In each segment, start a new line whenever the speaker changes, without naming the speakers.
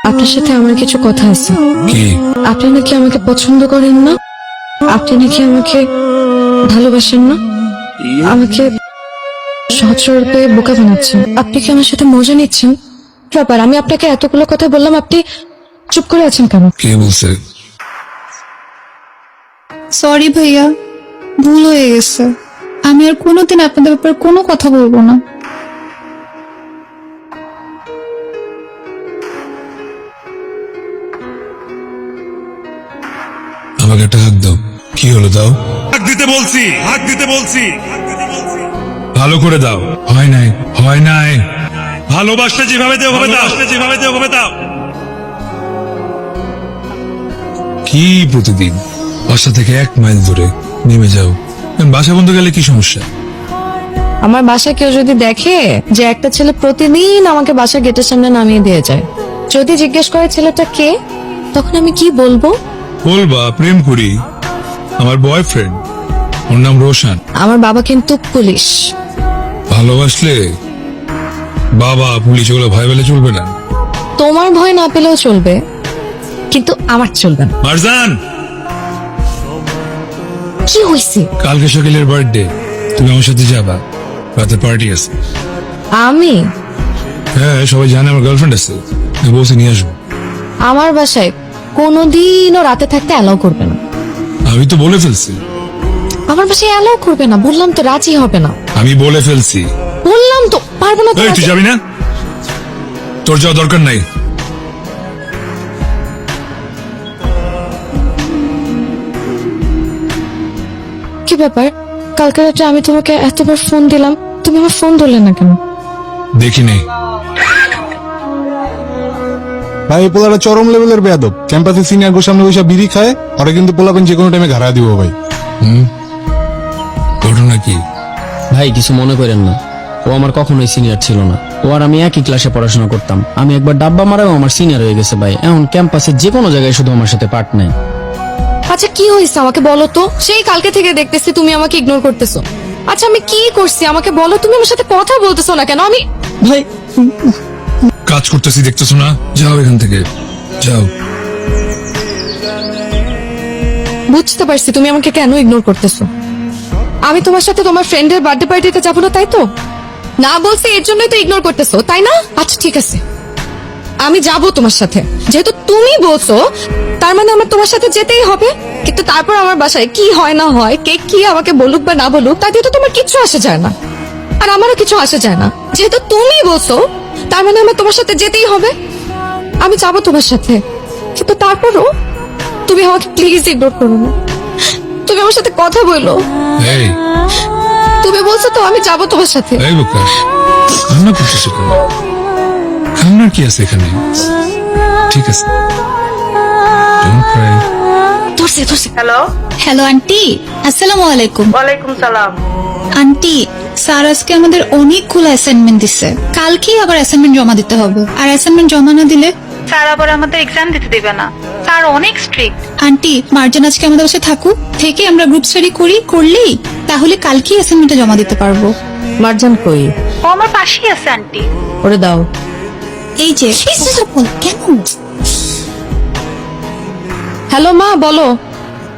আপনার সাথে আমার কিছু কথা আছে।
কি?
আপনি নাকি আমাকে পছন্দ করেন না, আপনি নাকি আমাকে ভালোবাসেন না, আমাকে সহজ সরল পেয়ে বোকা বানাচ্ছেন। আপনি কি আমার সাথে মজা নিচ্ছেন? কি ব্যাপার, আমি আপনাকে এতগুলো কথা বললাম, আপনি চুপ করে আছেন কেন?
কে বলছে?
সরি ভাইয়া, ভুল হয়ে গেছে। আমি আর কোনোদিন আপনাদের ব্যাপারে কোনো কথা বলবো না।
আমাকে একটা হাত দাও। কি হলো দাও?
হাত দিতে বলছি, হাত দিতে বলছি।
ভালো করে দাও। হয় নাই, হয় নাই।
ভালোবাসতে যেভাবে দেও হবে দাও, যেভাবে দেও হবে দাও।
কি প্রতিদিন বাসা থেকে 1 মাইল দূরে নেমে যাও? বাসা বন্ধ গেলে কি সমস্যা?
আমার বাসায় কেউ যদি দেখে যে একটা ছেলে প্রতিদিন আমাকে বাসা গেটের সামনে নামিয়ে দিয়ে যায়, যদি জিজ্ঞেস করে ছেলেটা কে, তখন আমি কি বলবো?
বলবা প্রেম করি, আমার বয়ফ্রেন্ড, ওর নাম রোশন।
আমার বাবা কিন্তু পুলিশ।
ভালোবাসলে বাবা পুলিশ ওগুলো ভয় পেলে চলবে না।
তোমার ভয় না পেলেও চলবে, কিন্তু আমার চলবে না।
মারজান,
কি হয়েছে?
কালকে শাকিলের বার্থডে, তুমি আমার সাথে যাবা, রাতে পার্টি আছে।
আমি
হ্যাঁ, সবাই জানে আমার গার্লফ্রেন্ড আছে, আমি বলছি নিয়ে আসবো।
আমার বাসায় কোনোদিনও রাতে থাকতে অ্যালাউ করবে না।
আমি তো বলে ফেলছি।
আমার বাসায় অ্যালাউ করবে না, বললাম তো, রাজি হবে না।
আমি বলে ফেলছি।
বললাম তো, পারবো না তো।
এই, তুই
রাজি-
যাবি না? তোর যাওয়া দরকার নাই।
কি ব্যাপার, কালকে রাতে আমি তোমাকে এতবার ফোন দিলাম, তুমি আমার ফোন ধরলে না কেন?
দেখিনি।
ভাই এই পোলাটা চরম লেভেলের বেয়াদব। ক্যাম্পাসে সিনিয়র গো সামনে বসে বিড়ি খায়, ওরা কিন্তু পোলাপেন যে কোনো টাইমে ঘাড়া দিব ভাই।
ঘটনা কি?
ভাই কিছু মনে করেন না, ও আমার কখনোই সিনিয়র ছিল না। ও আর আমি একই ক্লাসে পড়াশোনা করতাম। আমি একবার ডাব্বা মারাও আমার সিনিয়র হয়ে গেছে ভাই। এখন ক্যাম্পাসে যে কোনো জায়গায় শুধু আমার সাথে পার্ট নেয়।
আচ্ছা কি হয়েছে আমাকে বলো তো, সেই কালকে থেকে দেখতেছি তুমি আমাকে ইগনোর করতেছো। আচ্ছা আমি কি করছি আমাকে বলো, তুমি আমার সাথে কথা বলতেছো না কেন? আমি
ভাই
কাজ করতেছি দেখতেছো না? যাও এখান থেকে, যাও।
বুঝতে পারছি তুমি আমাকে কেন ইগনোর করতেছো। আমি তোমার সাথে তোমার ফ্রেন্ডের বার্থডে পার্টিতে যাবো না, তাই তো? না বলছি এর জন্যই তো ইগনোর করতেছো, তাই না? আচ্ছা ঠিক আছে, আমি যাব তোমার সাথে, যেহেতু তুমি বলছো তার মানে আমার তোমার সাথে যেতেই হবে। কিন্তু তারপর আমার বাসায় কি হয় না হয়, কে কি আমাকে বলুক বা না বলুক, তাতে তো তোমার কিছু আসে যায় না, আর আমারও কিছু আসে যায় না। যেহেতু তুমি বলছো তার মানে আমার তোমার সাথে যেতেই হবে। আমি যাব তোমার সাথে, কিন্তু তারপরও তুমি আমাকে প্লিজ ইগনোর করো না। তুমি আমার সাথে কথা বলো।
এই,
তুমি বলছো তো আমি যাব তোমার সাথে।
এই বোকা, কান্না করতেছো কেন? কান্নার কি আছে এখানে? ঠিক আছে, ডোন্ট ক্রাই।
ধরছে ধরছে।
হ্যালো,
হ্যালো আন্টি, আসসালামু আলাইকুম।
ওয়ালাইকুম সালাম।
আন্টি, স্যার আজকে আমাদের অনেকগুলো অ্যাসাইনমেন্ট দিচ্ছে, কালকেই আবার অ্যাসাইনমেন্ট জমা দিতে হবে। আর অ্যাসাইনমেন্ট জমা না দিলে
স্যার আবার আমাদের এক্সাম দিতে দেবে না, স্যার অনেক স্ট্রিক্ট।
আন্টি, মার্জান আজকে আমাদের বাসায় থাকুক, থেকে আমরা গ্রুপ স্টাডি করলেই তাহলে কালকেই অ্যাসাইনমেন্টটা জমা দিতে পারবো।
মার্জান কই?
ও আমার পাশেই আছে আন্টি।
ওরে দাও।
এই যে কেন
হ্যালো মা, বলো।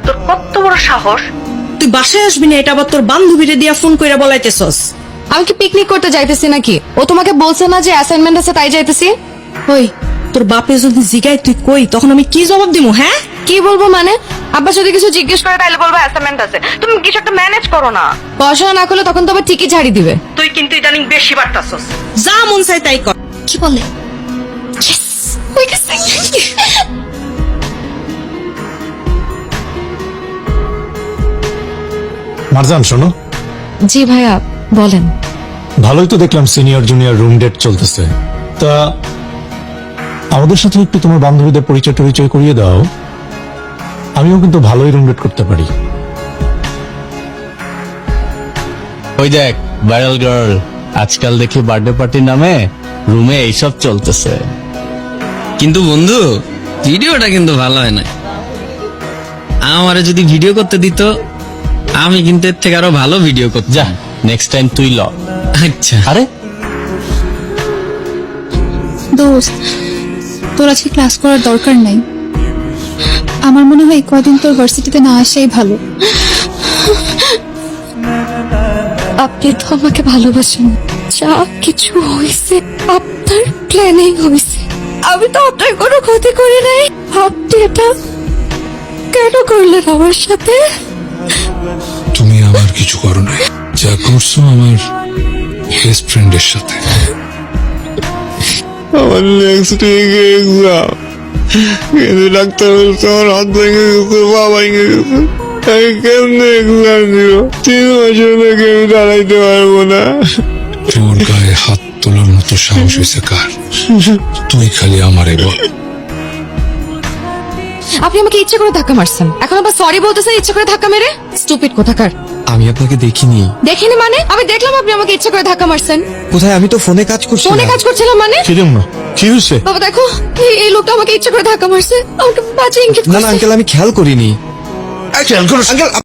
তোর কত বড় সাহস!
তুই বাসায় আসবি না, এটা আবার তোর বান্ধবীরে দিয়া ফোন কইরা বলাইতেছস।
আমি কি পিকনিক করতে যাইতেছি নাকি? ও তোমাকে বলছে না যে অ্যাসাইনমেন্ট আছে তাই যাইতেছি?
ওই তোর বাপে যদি জিগায় তুই কই, তখন আমি কি জবাব দিমু? হ্যাঁ,
কি বলবো মানে? আব্বা যদি কিছু জিজ্ঞেস করে
তাইলে বলবো অ্যাসাইনমেন্ট আছে, তুমি কিছু একটা ম্যানেজ করো না।
পড়াশোনা না করলে তখন তো আবার ঠিকই ঝাড়ি দিবে।
তুই কিন্তু ইদানিং বেশি বাড়তাছস।
যা মন চাই তাই কর।
কি বলে?
হয়ে গেছে।
মারজান শোনো,
জি ভাইয়া বলেন।
ভালোই তো দেখলাম সিনিয়র জুনিয়র রুম ডেট চলতেছে, তা আমাদের সাথে একটু তোমার বান্ধবীদের পরিচয় টরিচয় করিয়ে দাও। আমিও কিন্তু ভালোই রুম ডেট করতে পারি।
ওই দেখ ভাইরাল গার্ল, আজকাল দেখি বার্থডে পার্টির নামে রুমে এইসব চলতেছে। কিন্তু বন্ধু, ভিডিওটা কিন্তু ভালো হয় না। আমারে যদি ভিডিও করতে দিত, আমি কিন্তু এর থেকে আরো ভালো ভিডিও করতাম। যা, নেক্সট টাইম তুই ল। আচ্ছা।
আরে
দোস্ত, তোর আজকে ক্লাস করার দরকার নাই। আমার মনে হয় কদিন তোর ভার্সিটিতে না আসাই ভালো।
আপনি তো আমাকে ভালোবাসেন, যা কিছু হয়েছে আপনার প্ল্যানিং হয়েছে। আমি তো আপনার কোনো ক্ষতি করি নাই, আপনি এটা কেন করলেন আমার সাথে?
তুমি আমার কিছু করো নাই, যা করছো আমার বেস্ট ফ্রেন্ডের সাথে।
আমার নেক্সট উইকে এক্সাম, কিন্তু ডাক্তার বলছে আমার হাত ভেঙে গেছে, পা ভেঙে গেছে। আমি কেমনে এক্সাম দিব? 3 মাসের নাকি আমি দাঁড়াইতে পারবো না।
তোর গায়ে হাত তোলার মতো সাহস হয়েছে কার? তুই খালি আমারে বল।
আপনি আমাকে ইচ্ছে করে ধাক্কা মারছেন, এখন আবার সরি বলতেছেন ইচ্ছে করে ধাক্কা মেরে? স্টুপিড কোথাকার।
আমি আপনাকে দেখিনি।
দেখিনি মানে? আমি দেখলাম আপনি আমাকে ইচ্ছে করে ধাক্কা মারছেন।
কোথায়? আমি তো ফোনে কাজ করছি।
ফোনে কাজ করছিলাম মানে?
কি জন্য? কি হয়েছে?
বাবা দেখো, এই লোকটা আমাকে ইচ্ছে করে ধাক্কা মারছে, আমাকে বাজে ইঙ্গিত
না না
করছে।
আঙ্কেল, আমি খেয়াল করিনি।
খেয়াল করো
আঙ্কেল